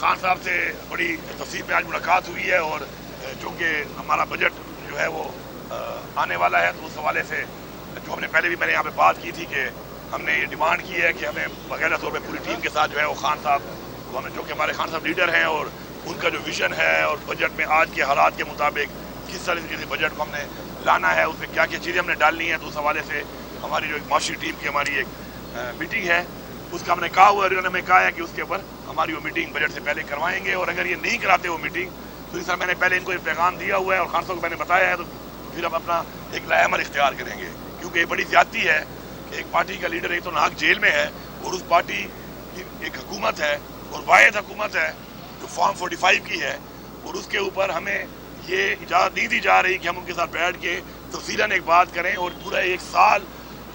खान साहब से बड़ी तफसील में आज मुलाकात हुई है और चूँकि हमारा बजट जो है वो आने वाला है, तो उस हवाले से जो हमने पहले भी मैंने यहाँ पे बात की थी कि हमने ये डिमांड की है कि हमें बाकायदा तौर पर पूरी टीम के साथ जो है वो खान साहब को हमें, जो कि हमारे खान साहब लीडर हैं और उनका जो विजन है और बजट में आज के हालात के मुताबिक किस तरीके से बजट को हमने लाना है, उसमें क्या क्या चीज़ें हमने डालनी है, तो उस हवाले से हमारी जो एक माशी टीम की हमारी एक मीटिंग है उसका हमने कहा हुआ है। उन्होंने हमें कहा है कि उसके ऊपर हमारी वो मीटिंग बजट से पहले करवाएंगे, और अगर ये नहीं कराते वो मीटिंग तो इस तरह मैंने पहले इनको एक पैगाम दिया हुआ है और खान साहब को मैंने बताया है, तो फिर हम अपना एक लाएमल इख्तियार करेंगे, क्योंकि ये बड़ी ज़्यादती है कि एक पार्टी का लीडर एक तो नाहक जेल में है और उस पार्टी की एक हुकूमत है और वाहिद हुकूमत है जो फॉर्म 45 की है, और उसके ऊपर हमें ये इजाज़त नहीं दी जा रही कि हम उनके साथ बैठ के तफसीलन एक बात करें और पूरा एक साल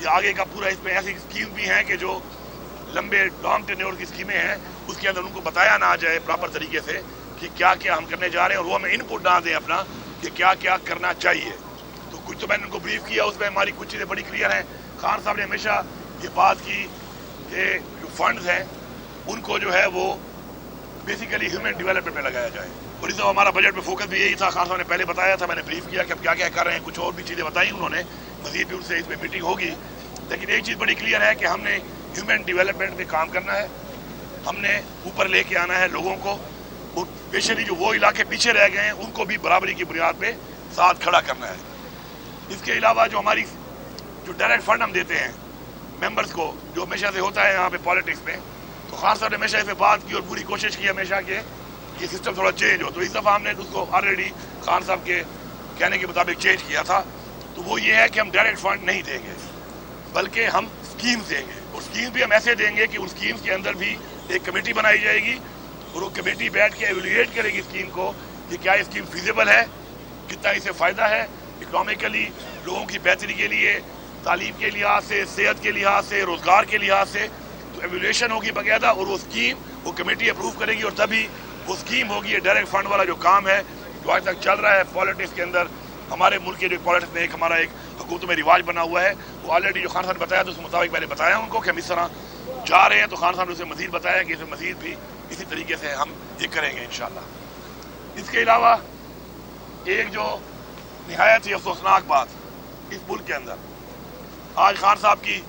या आगे का पूरा इसमें ऐसी स्कीम भी हैं कि जो लंबे लॉन्ग टेन्योर की स्कीमें हैं उसके अंदर उनको बताया ना जाए प्रॉपर तरीके से कि क्या क्या हम करने जा रहे हैं, और वो हमें इनपुट ना दें अपना कि क्या क्या करना चाहिए। तो कुछ तो मैंने उनको ब्रीफ किया, उसमें हमारी कुछ चीज़ें बड़ी क्लियर हैं। खान साहब ने हमेशा ये बात की कि जो फंड्स हैं उनको जो है वो बेसिकली ह्यूमन डेवलपमेंट में लगाया जाए, और इस हमारा बजट में फोकस भी यही था। खान साहब ने पहले बताया था, मैंने ब्रीफ किया कि हम क्या क्या कर रहे हैं, कुछ और भी चीज़ें बताई उन्होंने, मजीद भी उनसे इसमें मीटिंग होगी। लेकिन एक चीज़ बड़ी क्लियर है कि हमने ह्यूमन डेवलपमेंट में काम करना है, हमने ऊपर लेके आना है लोगों को, और स्पेशली जो वो इलाके पीछे रह गए हैं उनको भी बराबरी की बुनियाद पे साथ खड़ा करना है। इसके अलावा जो हमारी जो डायरेक्ट फंड हम देते हैं मेंबर्स को, जो हमेशा से होता है यहाँ पे पॉलिटिक्स में, तो खान साहब ने हमेशा इस पर बात की और पूरी कोशिश की हमेशा कि ये सिस्टम थोड़ा चेंज हो। तो इस दफ़ा हमने उसको ऑलरेडी खान साहब के कहने के मुताबिक चेंज किया था। तो वो ये है कि हम डायरेक्ट फंड नहीं देंगे बल्कि हम स्कीम्स देंगे, और स्कीम भी हम ऐसे देंगे कि उन स्कीम्स के अंदर भी एक कमेटी बनाई जाएगी और वो कमेटी बैठ के एवेल्युएट करेगी स्कीम को कि क्या ये स्कीम फिजिबल है, कितना इससे फ़ायदा है इकोनॉमिकली, लोगों की बेहतरी के लिए, तालीम के लिहाज से, सेहत के लिहाज से, रोज़गार के लिहाज से। तो एवेल्युएशन होगी बाकायदा और वो स्कीम वो कमेटी अप्रूव करेगी, और तभी वो स्कीम होगी। ये डायरेक्ट फंड वाला जो काम है जो आज तक चल रहा है पॉलिटिक्स के अंदर, हमारे मुल्क के जो पॉलिटिक्स में एक हमारा एक हुकूमत में रिवाज बना हुआ है, वो ऑलरेडी जो खान साहब ने बताया तो उस मुताबिक मैंने बताया उनको कि हम इस तरह जा रहे हैं। तो खान साहब ने उसे मज़ीद बताया कि इसे मज़ीद भी इसी तरीके से हम ये करेंगे इंशाअल्लाह। इसके अलावा एक जो निहायत ही अफसोसनाक बात इस मुल्क के अंदर, आज खान साहब की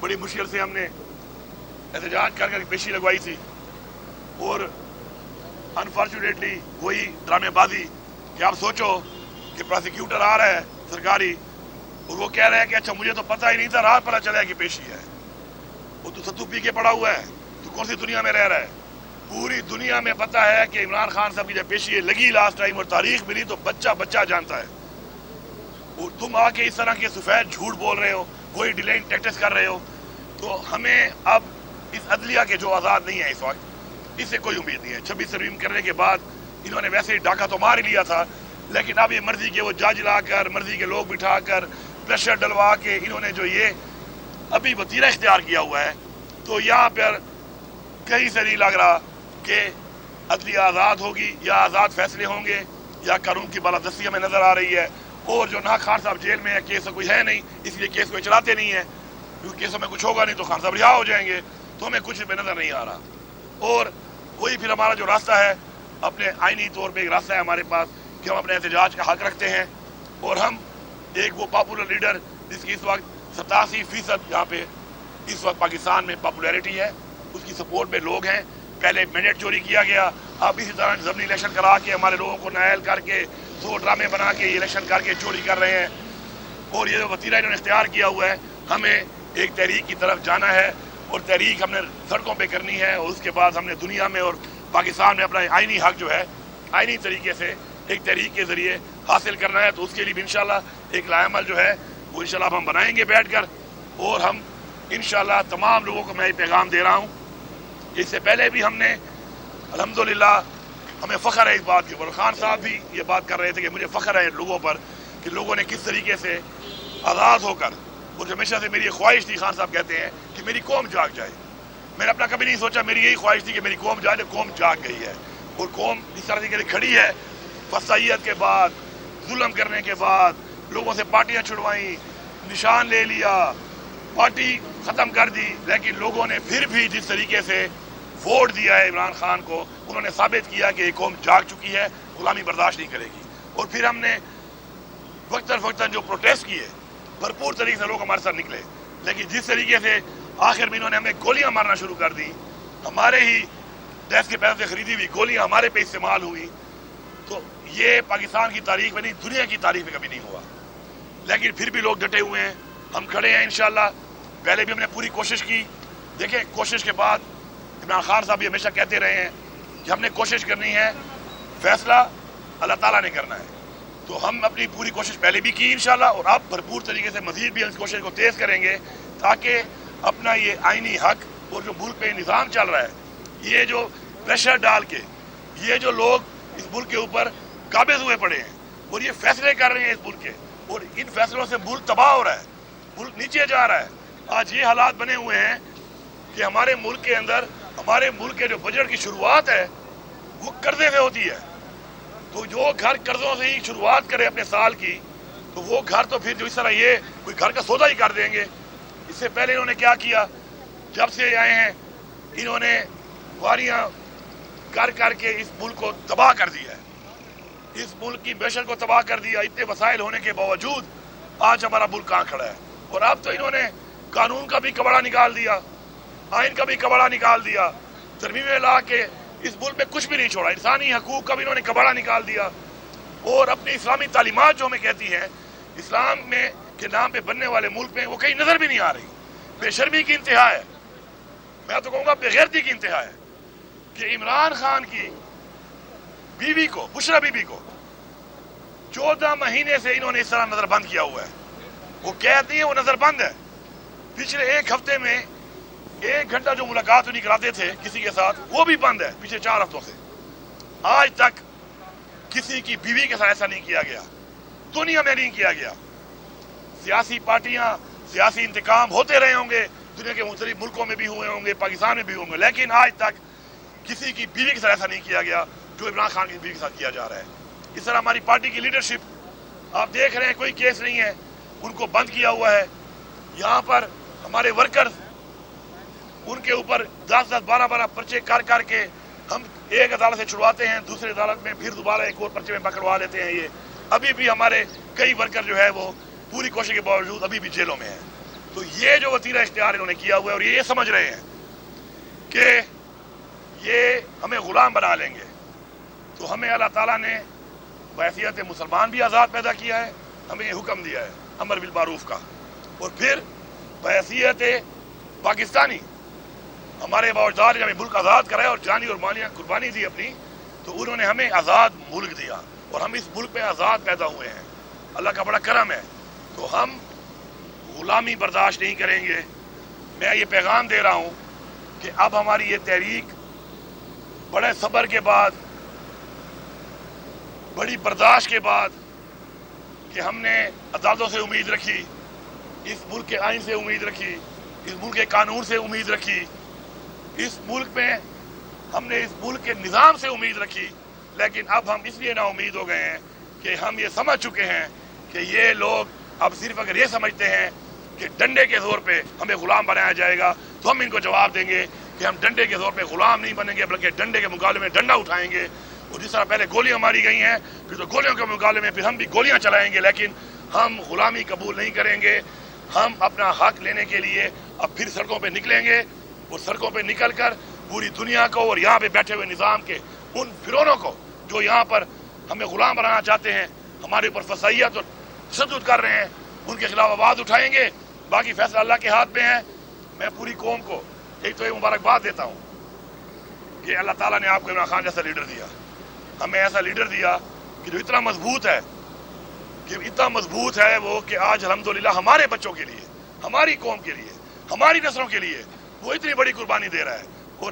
बड़ी मुश्किल से हमने एहतजाज कर पेशी लगवाई थी, और अनफॉर्चुनेटली वही ड्रामेबाजी कि आप सोचो कि प्रोसिक्यूटर आ रहा है सरकारी और वो कह रहा है कि अच्छा मुझे तो पता ही नहीं था, रात पता चला कि पेशी है। वो तो सत्तू पी के पड़ा हुआ है, तो कौन सी दुनिया में रह रहा है? पूरी दुनिया में पता है कि इमरान खान साहब की जब पेशी लगी लास्ट टाइम और तारीख मिली तो बच्चा बच्चा जानता है, और तुम आके इस तरह के सफ़ेद झूठ बोल रहे हो, वही डिलेइंग टैक्टिक्स कर रहे हो। तो हमें अब इस अदलिया के जो आज़ाद नहीं है इस वक्त, इससे कोई उम्मीद नहीं है। 26 तरमीम करने के बाद इन्होंने वैसे ही डाका तो मार ही लिया था, लेकिन अब ये मर्जी के वो जज लाकर, मर्जी के लोग बिठाकर, प्रेशर डलवा के इन्होंने जो ये अभी वतीरा इख्तियार किया हुआ है, तो यहाँ पर कहीं से नहीं लग रहा कि अदलिया आज़ाद होगी या आज़ाद फैसले होंगे या कानून की बालादस्ती हमें नज़र आ रही है। और जो ना खान साहब जेल में है, केस कोई है नहीं, इसलिए केस को चलाते नहीं है, क्योंकि केसों में कुछ होगा नहीं तो खान साहब रिहा हो जाएंगे, तो हमें कुछ भी नज़र नहीं आ रहा। और वही फिर हमारा जो रास्ता है, अपने आइनी तौर पे एक रास्ता है हमारे पास कि हम अपने एहतजाज का हक रखते हैं, और हम एक वो पॉपुलर लीडर जिसकी इस वक्त 87% यहाँ पे इस वक्त पाकिस्तान में पॉपुलैरिटी है, उसकी सपोर्ट में लोग हैं। पहले मैंडेट चोरी किया गया, अब इसी तरह ज़मीनी इलेक्शन करा के हमारे लोगों को नायल करके 100 ड्रामे बना के इलेक्शन करके चोरी कर रहे हैं। और ये जो वतीरा इन्होंने इख्तियार किया हुआ है, हमें एक तहरीक की तरफ जाना है, और तहरीक हमने सड़कों पे करनी है, और उसके बाद हमने दुनिया में और पाकिस्तान में अपना आइनी हक जो है आइनी तरीके से एक तहरीक के ज़रिए हासिल करना है। तो उसके लिए भी इंशाल्लाह एक लाएमल जो है वो इंशाल्लाह हम बनाएंगे बैठ कर, और हम इंशाल्लाह तमाम लोगों को मैं ये पैगाम दे रहा हूँ। इससे पहले भी हमने अल्हम्दुलिल्लाह हमें फ़ख्र है इस बात के ऊपर, खान साहब भी ये बात कर रहे थे कि मुझे फ़ख्र है लोगों पर कि लोगों ने किस तरीके से आज़ाद होकर, और हमेशा से मेरी ये ख्वाहिश थी, खान साहब कहते हैं कि मेरी कौम जाग जाए। मैंने अपना कभी नहीं सोचा, मेरी यही ख्वाहिश थी कि मेरी कौम जाए, कौम जाग गई है, और कौम इस तरह से खड़ी है। फसाइयत के बाद, जुल्म करने के बाद, लोगों से पार्टियां छुड़वाई, निशान ले लिया, पार्टी ख़त्म कर दी, लेकिन लोगों ने फिर भी जिस तरीके से वोट दिया है इमरान खान को, उन्होंने साबित किया कि ये कौम जाग चुकी है, गुलामी बर्दाश्त नहीं करेगी। और फिर हमने वक्तन जो प्रोटेस्ट किए, भरपूर तरीके से लोग हमारे साथ निकले, लेकिन जिस तरीके से आखिर में इन्होंने हमें गोलियां मारना शुरू कर दी, हमारे ही टैक्स के पैसे से खरीदी हुई गोलियां हमारे पे इस्तेमाल हुई, तो ये पाकिस्तान की तारीख में नहीं, दुनिया की तारीख में कभी नहीं हुआ। लेकिन फिर भी लोग डटे हुए हैं, हम खड़े हैं इंशाल्लाह। पहले भी हमने पूरी कोशिश की, देखें कोशिश के बाद इमरान खान साहब भी हमेशा कहते रहे हैं कि हमने कोशिश करनी है, फैसला अल्लाह ताला ने करना है। तो हम अपनी पूरी कोशिश पहले भी की इंशाल्लाह, और अब भरपूर तरीके से मजीद भी इस कोशिश को तेज़ करेंगे, ताकि अपना ये आईनी हक और जो मुल्क पे निज़ाम चल रहा है, ये जो प्रेशर डाल के ये जो लोग इस मुल्क के ऊपर काबिज हुए पड़े हैं और ये फैसले कर रहे हैं इस मुल्क के, और इन फैसलों से मुल्क तबाह हो रहा है, मुल्क नीचे जा रहा है। आज ये हालात बने हुए हैं कि हमारे मुल्क के अंदर, हमारे मुल्क के जो बजट की शुरुआत है वो कर्जे से होती है। तो जो घर कर्जों से ही शुरुआत करे अपने साल की, तो वो घर तो फिर जो इस तरह ये कोई घर का सौदा ही कर देंगे। इससे पहले इन्होंने क्या किया, जब से आए हैं इन्होंने वारियां कर करके इस मुल्क को तबाह कर दिया है, इस मुल्क की मैशत को तबाह कर दिया। इतने वसाइल होने के बावजूद आज हमारा मुल्क कहाँ खड़ा है। और अब तो इन्होंने कानून का भी कबाड़ा निकाल दिया, आइन का भी कबाड़ा निकाल दिया, तरमीमें ला के इस मुल्क में कुछ भी नहीं छोड़ा, इंसानी हकूक का भी इन्होंने कबाड़ा निकाल दिया। और अपनी इस्लामी तालीमात जो हमें कहती हैं, इस्लाम में के नाम पे बनने वाले मुल्क में वो कहीं नजर भी नहीं आ रही। बेशर्मी की इंतहा है, मैं तो कहूँगा बेगैरती की इंतहा है कि इमरान खान की बीवी को, बुशरा बीबी को 14 महीने से इन्होंने इस तरह नजरबंद किया हुआ है। वो कहती है वो नजरबंद है। पिछले एक हफ्ते में 1 घंटा जो मुलाकात उन्हीं कराते थे किसी के साथ, वो भी बंद है पिछले 4 हफ्तों से। आज तक किसी की बीवी के साथ ऐसा नहीं किया गया, दुनिया में नहीं किया गया। सियासी पार्टियां, सियासी इंतकाम होते रहे होंगे, दुनिया के मुख्तलिफ मुल्कों में भी हुए होंगे, पाकिस्तान में भी होंगे, लेकिन आज तक किसी की बीवी के साथ ऐसा नहीं किया गया जो इमरान खान की बीवी के साथ किया जा रहा है। इस तरह हमारी पार्टी की लीडरशिप आप देख रहे हैं, कोई केस नहीं है, उनको बंद किया हुआ है। यहाँ पर हमारे वर्कर्स, उनके ऊपर 10-10, 12-12 पर्चे कर करके हम एक अदालत से छुड़वाते हैं, दूसरी अदालत में फिर दोबारा एक और पर्चे में पकड़वा लेते हैं। ये अभी भी हमारे कई वर्कर जो है वो पूरी कोशिश के बावजूद अभी भी जेलों में है। तो ये जो वतीरा इख्तियार इन्होंने किया हुआ है, और ये समझ रहे हैं कि ये हमें गुलाम बना लेंगे, तो हमें अल्लाह ताला ने बहैसियत मुसलमान भी आज़ाद पैदा किया है, हमें हुक्म दिया है अमर बिल मारूफ का, और फिर बहैसियत पाकिस्तानी हमारे बावजदाद ने हमें मुल्क आज़ाद कराया और जानी और मालियाँ कुर्बानी दी अपनी, तो उन्होंने हमें आज़ाद मुल्क दिया और हम इस मुल्क में आज़ाद पैदा हुए हैं। अल्लाह का बड़ा करम है। तो हम गुलामी बर्दाश्त नहीं करेंगे। मैं ये पैगाम दे रहा हूँ कि अब हमारी ये तहरीक बड़े सब्र के बाद, बड़ी बर्दाश्त के बाद, कि हमने अदालतों से उम्मीद रखी, इस मुल्क के आइन से उम्मीद रखी, इस मुल्क के कानून से उम्मीद रखी, इस मुल्क में हमने इस मुल्क के निज़ाम से उम्मीद रखी, लेकिन अब हम इसलिए ना उम्मीद हो गए हैं कि हम ये समझ चुके हैं कि ये लोग अब सिर्फ अगर ये समझते हैं कि डंडे के जोर पे हमें गुलाम बनाया जाएगा, तो हम इनको जवाब देंगे कि हम डंडे के जोर पे गुलाम नहीं बनेंगे, बल्कि डंडे के मुकाबले में डंडा उठाएंगे। और जिस तरह पहले गोलियां मारी गई हैं, फिर तो गोलियों के मुकाबले में फिर हम भी गोलियां चलाएंगे, लेकिन हम गुलामी कबूल नहीं करेंगे। हम अपना हक लेने के लिए अब फिर सड़कों पे निकलेंगे, और सड़कों पे निकल कर पूरी दुनिया को और यहाँ पे बैठे हुए निज़ाम के उन फिरौनों को जो यहाँ पर हमें गुलाम बनाना चाहते हैं, हमारे ऊपर फसाइयत और तशद्दुद कर रहे हैं, उनके खिलाफ आवाज़ उठाएंगे। बाकी फैसला अल्लाह के हाथ में है। मैं पूरी कौम को एक तो ये मुबारकबाद देता हूँ कि अल्लाह ताला ने आपको इमरान खान जैसा लीडर दिया, हमें ऐसा लीडर दिया कि जो इतना मजबूत है, कि इतना मजबूत है वो कि आज अल्हम्दुलिल्लाह हमारे बच्चों के लिए, हमारी कौम के लिए, हमारी नस्लों के लिए वो इतनी बड़ी कुर्बानी दे रहा है। और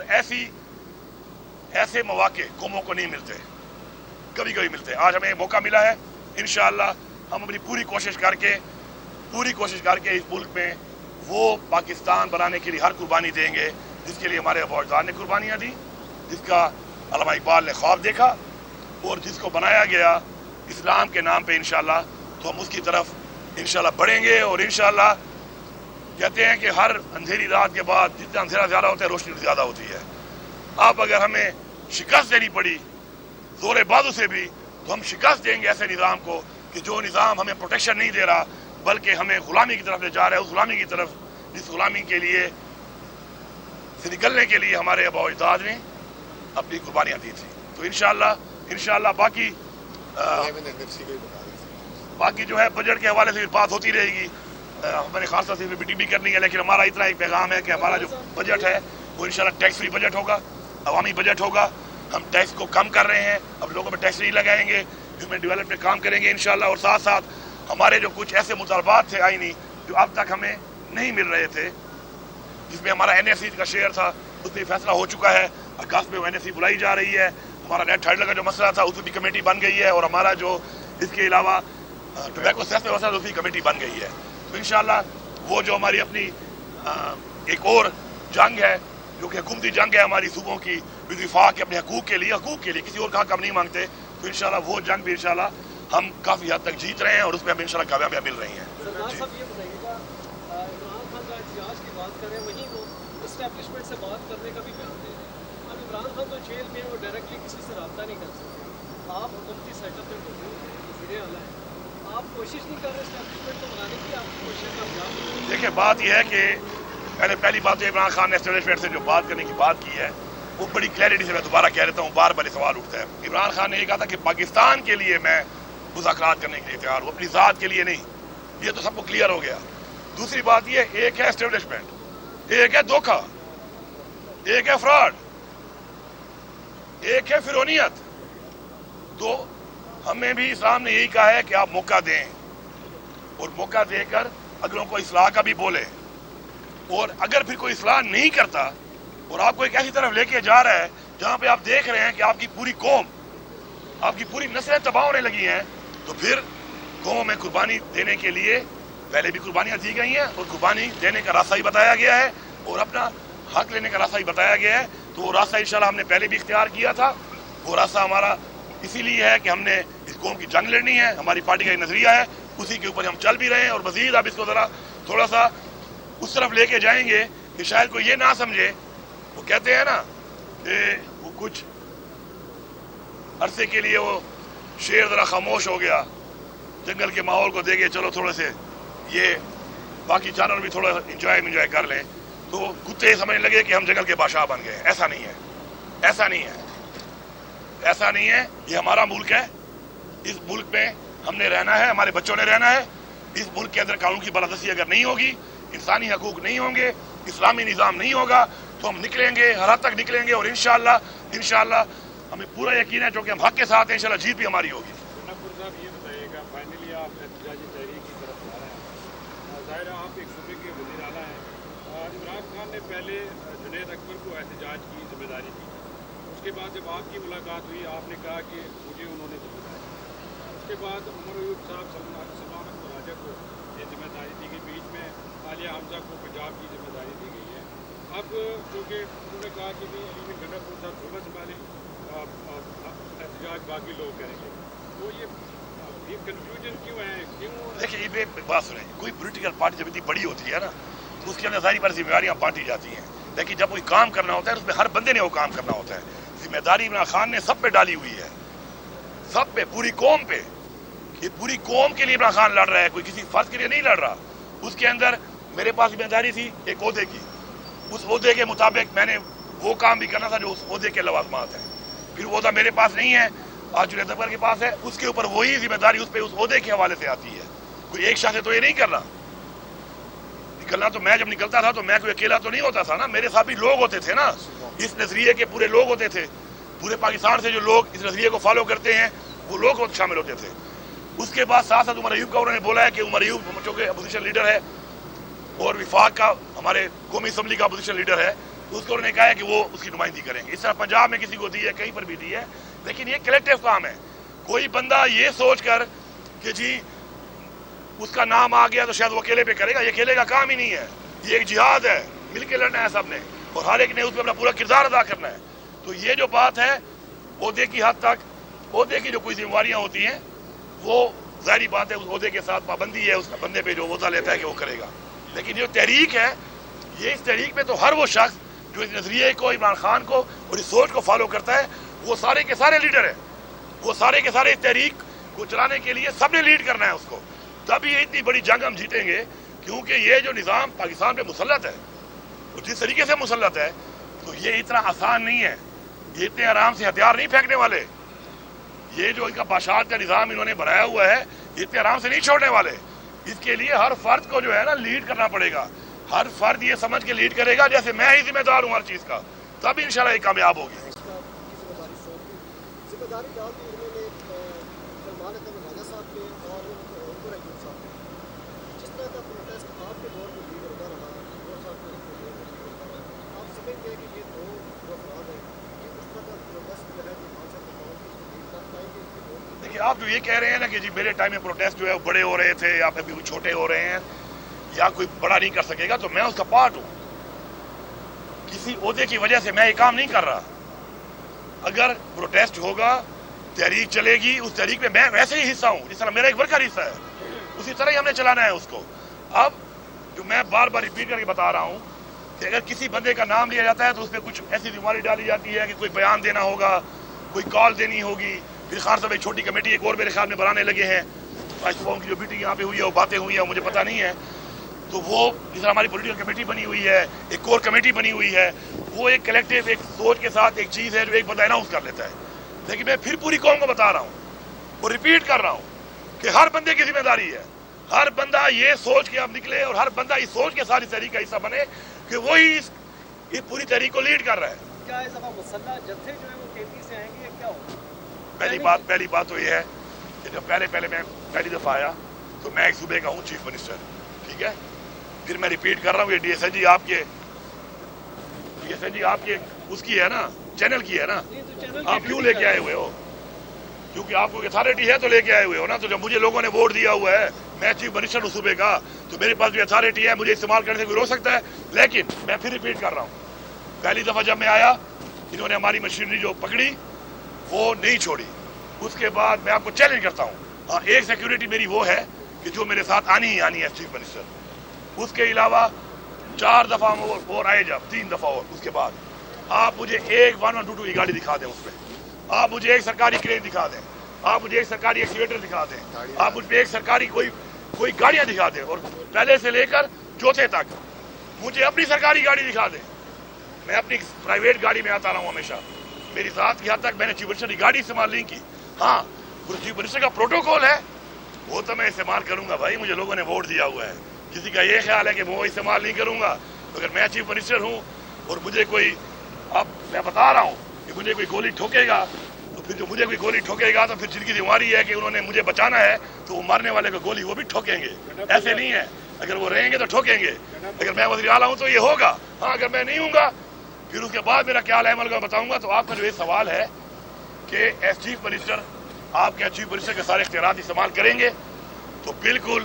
ऐसे मौके कौमों को नहीं मिलते, कभी कभी मिलते। आज हमें मौका मिला है, इंशाअल्लाह हम अपनी पूरी कोशिश करके इस मुल्क में वो पाकिस्तान बनाने के लिए हर कुर्बानी देंगे जिसके लिए हमारे अबूजाद ने कुर्बानियाँ दी, जिसका अल्लामा इकबाल ने ख्वाब देखा, और जिसको बनाया गया इस्लाम के नाम पे इंशाअल्लाह। तो हम उसकी तरफ इंशाअल्लाह बढ़ेंगे। और इंशाअल्लाह कहते हैं कि हर अंधेरी रात के बाद जितना अंधेरा ज़्यादा होता है, रोशनी ज़्यादा होती है। अब अगर हमें शिकस्त देनी पड़ी जोर बाजू से भी, तो हम शिकस्त देंगे ऐसे निज़ाम को कि जो निज़ाम हमें प्रोटेक्शन नहीं दे रहा बल्कि हमें गुलामी की तरफ ले जा रहा है, उस गुलामी की तरफ जिस गुलामी के लिए से निकलने के लिए हमारे आबा अजदाद ने अपनी कुर्बानियाँ दी थी। तो इंशाअल्लाह बाकी जो है बजट के हवाले से बात होती रहेगी। हमारे खास तौर से मीटिंग भी करनी है, लेकिन हमारा इतना एक पैगाम है कि हमारा जो बजट है वो इंशाल्लाह टैक्स फ्री बजट होगा, अवामी बजट होगा। हम टैक्स को कम कर रहे हैं, अब लोगों पर टैक्स नहीं लगाएंगे, ह्यूमन डेवलपमेंट काम करेंगे इंशाल्लाह। और साथ साथ हमारे जो कुछ ऐसे मुतालबात थे आईनी जो अब तक हमें नहीं मिल रहे थे, जिसमें हमारा NSE का शेयर था उसमें फैसला हो चुका है, अगस्त में NSE बुलाई जा रही है। हमारा नेट टाइटल का जो मसला था उसमें भी कमेटी बन गई है, और हमारा जो इसके अलावा टोबैको सेस में मसला उसकी कमेटी बन गई है। तो इंशाल्लाह वो जो हमारी अपनी एक और जंग है जो कि हुकूमती जंग है हमारी सूबों की विफाक के अपने हकूक़ के लिए किसी और का हक हम नहीं मांगते, तो इंशाल्लाह वो जंग भी इंशाल्लाह हम काफ़ी हद तक जीत रहे हैं और उसमें हम इंशाल्लाह कामयाबियाँ मिल रही हैं। एस्टैब्लिशमेंट से बात करने का भी बयान दे रहे हैं। अब इमरान खान तो जेल में, वो डायरेक्टली किसी से रब्ता नहीं कर सकते। आप हुकूमती सेटअप में मौजूद हैं, वज़ीर आला हैं, आप कोशिश नहीं कर रहे एस्टैब्लिशमेंट को बनाने की, आपकी कोशिश कामयाब? देखिए, बात यह है कि पहली बात तो इमरान खान ने एस्टैब्लिशमेंट से जो बात करने की बात की है वो बड़ी क्लैरिटी से मैं दोबारा कह देता हूँ, बार बार सवाल उठता है। इमरान खान ने ये कहा था कि पाकिस्तान के लिए मैं मुज़ाकरात करने के लिए तैयार हूँ, अपनी ज़ात के लिए नहीं। ये तो सबको क्लियर हो गया। दूसरी बात ये, एक है एस्टैब्लिशमेंट, एक है धोखा, एक है फ्रॉड, एक है फिरौनियत। तो हमें भी इस्लाम ने यही कहा है कि आप मौका दें और मौका देकर अगलों को इस्लाह का भी बोले, और अगर फिर कोई इस्लाह नहीं करता और आपको एक ऐसी तरफ लेके जा रहा है जहां पे आप देख रहे हैं कि आपकी पूरी कौम, आपकी पूरी नस्लें तबाह होने लगी हैं, तो फिर कौम में कुर्बानी देने के लिए पहले भी कुर्बानियां दी गई हैं और कुर्बानी देने का रास्ता ही बताया गया है और अपना हक लेने का रास्ता ही बताया गया है। तो वो रास्ता इंशाल्लाह हमने पहले भी इख्तियार किया था। वो रास्ता हमारा इसीलिए है कि हमने इस कौम की जंग लड़नी है, हमारी पार्टी का नजरिया है, उसी के ऊपर हम चल भी रहे हैं। और मजीद आप इसको जरा थोड़ा सा उस तरफ लेके जाएंगे कि शायद कोई ये ना समझे, वो कहते हैं ना कि वो कुछ अरसे के लिए वो शेर जरा खामोश हो गया, जंगल के माहौल को देखे चलो थोड़े से ये बाकी जानवर भी थोड़ा इंजॉय कर लें, तो कुत्ते समझने लगे कि हम जंगल के बादशाह बन गए। ऐसा नहीं है, ऐसा नहीं है, ऐसा नहीं है। ये हमारा मुल्क है, इस मुल्क में हमने रहना है, हमारे बच्चों ने रहना है। इस मुल्क के अंदर कानून की बालादस्ती अगर नहीं होगी, इंसानी हकूक नहीं होंगे, इस्लामी निज़ाम नहीं होगा, तो हम निकलेंगे, हर हद तक निकलेंगे। और इंशाअल्लाह हमें पूरा यकीन है, क्योंकि हम हक के साथ हैं, इंशाअल्लाह जीत भी हमारी होगी। ये बताइएगा, फाइनली आप एहतजाजी तहरीक की तरफ जा रहे हैं, ज़ाहिर है आप एक सूबे के वज़ीर आला हैं। इमरान खान ने पहले जुनैद अकबर को एहतजाज की जिम्मेदारी दी, उसके बाद जब आपकी मुलाकात हुई आपने कहा कि मुझे उन्होंने जिम्मेदारी दी। उसके बाद उमर अयूब साहब, सलमान अख्तर राजा को ये जिम्मेदारी दी गई, बीच में आलिया हमजा को पंजाब की जिम्मेदारी दी गई है। अब चूँकि उन्होंने कहा कि नहीं, अली में गंडापुर साहब सूबा संभालें, एहतजाज बाकी लोग करेंगे, तो ये कन्फ्यूजन क्यों है? क्यों? देखिए, ये बात सुने, कोई पॉलिटिकल पार्टी जब इतनी बड़ी होती है ना, तो उसके अंदर सारी पर जिम्मेदारियाँ बांटी जाती हैं। लेकिन जब कोई काम करना होता है उसमें हर बंदे ने वो काम करना होता है। जिम्मेदारी इमरान खान ने सब पे डाली हुई है, सब पे, पूरी कौम पे। ये पूरी कौम के लिए इमरान खान लड़ रहा है, कोई किसी फर्ज के लिए नहीं लड़ रहा। उसके अंदर मेरे पास जिम्मेदारी थी एक ओहदे की, उस ओहदे के मुताबिक मैंने वो काम भी करना था जो उस ओहदे के लवाजमात हैं। फिर वो ओहदा मेरे पास नहीं है, आज जुनैद अकबर के पास है, उसके ऊपर वही जिम्मेदारी उस पर उस ओहदे के हवाले से आती है। कोई एक शख्स तो ये नहीं करना। निकलना तो मैं जब निकलता था तो मैं कोई अकेला तो नहीं होता था ना, मेरे साथ भी लोग होते थे ना, इस नजरिए के पूरे लोग होते थे। पूरे पाकिस्तान से जो लोग इस नजरिए को फॉलो करते हैं वो लोग शामिल होते थे। उसके बाद साथ साथ उमर अयूब का उन्होंने बोला है कि उमर अयूब चूँकि अपोजिशन लीडर है और विफाक का हमारे कौमी असम्बली का अपोजिशन लीडर है, तो उसको उन्होंने कहा है कि वो उसकी नुमाइंदगी करेंगे। इस तरह पंजाब में किसी को दी है, कहीं पर भी दी है, लेकिन ये कलेक्टिव काम है। कोई बंदा ये सोच कर कि जी उसका नाम आ गया तो शायद वो अकेले पे करेगा, ये अकेले का काम ही नहीं है। ये एक जिहाद है, मिलके लड़ना है सबने, और हर एक ने उसमें अपना पूरा किरदार अदा करना है। तो ये जो बात है, ओहदे की हद तक, ओहदे की जो कोई जिम्मेवारियाँ होती हैं वो ज़ाहिरी बात है, उस ओहदे के साथ पाबंदी है उस बंदे पे जो ओहदा लेता है कि वो करेगा। लेकिन जो तहरीक है, ये इस तहरीक में तो हर वो शख्स जो इस नजरिए को, इमरान खान को اور اس سوچ کو فالو کرتا ہے، وہ سارے کے سارے لیڈر ہیں، وہ سارے کے سارے تحریک کو چلانے کے لیے سب نے لیڈ کرنا ہے اس کو، تبھی یہ اتنی بڑی جنگ ہم جیتیں گے. کیونکہ یہ جو نظام پاکستان پہ مسلط ہے، وہ جس طریقے سے مسلط ہے، تو یہ اتنا آسان نہیں ہے، یہ اتنے آرام سے ہتھیار نہیں پھینکنے والے. یہ جو ان کا بادشاہت کا نظام انہوں نے بنایا ہوا ہے، یہ اتنے آرام سے نہیں چھوڑنے والے. اس کے لیے ہر فرد کو جو ہے نا لیڈ کرنا پڑے گا. ہر فرد یہ سمجھ کے لیڈ کرے گا جیسے میں ہی ذمہ دار ہوں ہر چیز کا، تب انشاءاللہ یہ کامیاب ہوگی. ذمہ داری ڈال دی انہوں نے سلمان احمد راجہ صاحب پہ اور عمر ایوب صاحب پہ. جس طرح کا پروٹیسٹ آپ کے دور میں لیڈ ہوتا رہا، عمر صاحب کے دور میں لیڈ ہوتا رہا، آپ سمجھتے ہیں کہ یہ دو جو افراد ہیں یہ اس طرح کا پروٹیسٹ جو ہے جو 5 سال لیڈ کر پائیں گے؟ دیکھیے آپ جو یہ کہہ رہے ہیں نا کہ جی میرے ٹائم میں پروٹیسٹ جو ہے بڑے ہو رہے تھے یا پھر چھوٹے ہو رہے ہیں یا کوئی بڑا نہیں کر سکے گا، تو میں اس کا پارٹ ہوں. کسی عہدے کی وجہ سے میں یہ کام نہیں کر رہا. اگر پروٹیسٹ ہوگا، تحریک چلے گی، اس تحریک میں میں ویسے ہی حصہ ہوں جس طرح میرا ایک ورکر حصہ ہے، اسی طرح ہی ہم نے چلانا ہے اس کو. اب جو میں بار بار ریپیٹ کر کے بتا رہا ہوں کہ اگر کسی بندے کا نام لیا جاتا ہے تو اس پہ کچھ ایسی بیماری ڈالی جاتی ہے کہ کوئی بیان دینا ہوگا، کوئی کال دینی ہوگی. پھر خان صاحب ایک چھوٹی کمیٹی ایک اور میرے خیال میں بنانے لگے ہیں. قوم کی جو میٹنگ یہاں پہ ہوئی ہے، وہ باتیں ہوئی ہیں، مجھے پتہ نہیں ہے. تو وہ جس طرح ہماری پولیٹیکل کمیٹی بنی ہوئی ہے، ایک کور کمیٹی بنی ہوئی ہے، وہ ایک کلیکٹیو ایک سوچ کے ساتھ ایک چیز ہے جو ایک بندہ اناؤنس کر لیتا ہے. لیکن میں پھر پوری قوم کو بتا رہا ہوں اور ریپیٹ کر رہا ہوں کہ ہر بندے کی ذمہ داری ہے. ہر بندہ یہ سوچ کے اب نکلے اور ہر بندہ اس سوچ کے ساتھ اس تحریک کا حصہ بنے کہ وہی اس پوری تحریک کو لیڈ کر رہا ہے. کیا اس دفعہ مسلح جتھے جو ہے وہ KP سے آئیں گے یا کیا ہوگا؟ پہلی بات تو یہ ہے کہ جب پہلے میں پہلی دفعہ آیا تو میں ایک صوبے کا ہوں چیف منسٹر، ٹھیک ہے. پھر میں ریپیٹ کر رہا ہوں، یہ ڈی ایس این جی آپ کے اس کی ہے نا، چینل کی ہے نا. آپ کیوں لے کے آئے ہوئے ہو؟ کیونکہ آپ کو اتھارٹی ہے تو لے کے آئے ہوئے ہو نا. تو جب مجھے لوگوں نے ووٹ دیا ہوا ہے، میں چیف منسٹر ہوں صوبے کا، تو میرے پاس بھی اتھارٹی ہے، مجھے استعمال کرنے سے کوئی روک سکتا ہے. لیکن میں پھر ریپیٹ کر رہا ہوں، پہلی دفعہ جب میں آیا انہوں نے ہماری مشینری جو پکڑی وہ نہیں چھوڑی. اس کے بعد میں آپ کو چیلنج کرتا ہوں، ہاں ایک سیکیورٹی میری وہ ہے کہ جو میرے ساتھ آنی ہی آنی ہے چیف منسٹر. اس کے علاوہ 4 دفعہ اور آئے، جب 3 دفعہ اور اس کے بعد آپ مجھے ایک 1122 کی گاڑی دکھا دیں، اس پہ آپ مجھے ایک سرکاری کرین دکھا دیں، آپ مجھے ایک سرکاری ایکسیویٹر دکھا دیں، آپ مجھ پہ ایک سرکاری کوئی گاڑیاں دکھا دیں، اور پہلے سے لے کر چوتھے تک مجھے اپنی سرکاری گاڑی دکھا دیں. میں اپنی پرائیویٹ گاڑی میں آتا رہا ہوں ہمیشہ. میری ذات کی حد تک میں نے چیف منسٹر کی گاڑی استعمال نہیں کی. ہاں چیف منسٹر کا پروٹوکول ہے وہ تو میں استعمال کروں گا بھائی، مجھے لوگوں نے ووٹ دیا ہوا ہے. کسی کا یہ خیال ہے کہ وہ استعمال نہیں کروں گا، اگر میں چیف منسٹر ہوں اور مجھے کوئی، اب میں بتا رہا ہوں کہ مجھے کوئی گولی ٹھوکے گا تو پھر جو مجھے کوئی گولی ٹھوکے گا تو پھر جن کی بیماری ہے کہ انہوں نے مجھے بچانا ہے تو وہ مارنے والے کو گولی وہ بھی ٹھوکیں گے. ایسے نہیں ہے، اگر وہ رہیں گے تو ٹھوکیں گے. اگر میں وزیر اعلیٰ ہوں تو یہ ہوگا. ہاں اگر میں نہیں ہوں گا پھر اس کے بعد میرا کیا عمل کا بتاؤں گا. تو آپ کا جو یہ سوال ہے کہ ایز چیف منسٹر آپ کے چیف منسٹر کے سارے اختیارات استعمال کریں گے، تو بالکل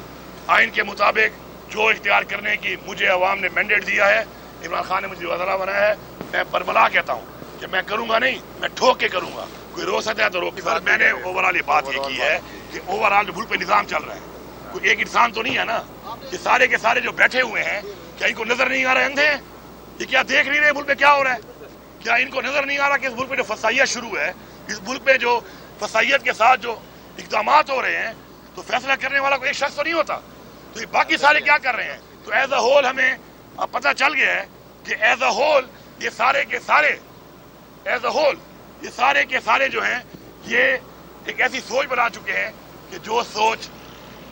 آئین کے مطابق جو اختیار کرنے کی مجھے عوام نے مینڈیٹ دیا ہے، عمران خان نے مجھے وزراء بنایا ہے، میں برملا کہتا ہوں کہ میں کروں گا نہیں، میں ٹھوک کے کروں گا. کوئی روک سکتا ہے تو روک. سر میں نے اوورآل یہ بات یہ کی ہے کہ اوورآل جو ملک پہ نظام چل رہا ہے، کوئی ایک انسان تو نہیں ہے نا کہ سارے کے سارے جو بیٹھے ہوئے ہیں کیا ان کو نظر نہیں آ رہا ہے؟ اندھے ہیں یہ؟ کیا دیکھ نہیں رہے ملک میں کیا ہو رہا ہے؟ کیا ان کو نظر نہیں آ رہا کہ اس ملک میں جو فسائیت شروع ہے، اس ملک میں جو فسائیت کے ساتھ جو اقدامات ہو رہے ہیں، تو فیصلہ کرنے والا کوئی ایک شخص تو نہیں ہوتا، تو یہ باقی سارے کیا کر رہے ہیں؟ تو ایز اے ہول ہمیں اب پتہ چل گیا ہے کہ ایز اے ہول یہ سارے کے سارے ایز اے ہول یہ سارے کے سارے جو ہیں یہ ایک ایسی سوچ بنا چکے ہیں کہ جو سوچ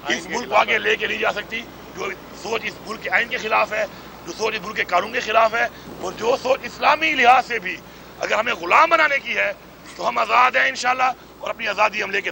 اس ملک کو آگے لے کے نہیں جا سکتی، جو سوچ اس ملک کے آئین کے خلاف ہے، جو سوچ اس ملک کے قانون کے خلاف ہے، اور جو سوچ اسلامی لحاظ سے بھی اگر ہمیں غلام بنانے کی ہے تو ہم آزاد ہیں انشاءاللہ، اور اپنی آزادی ہم لے کے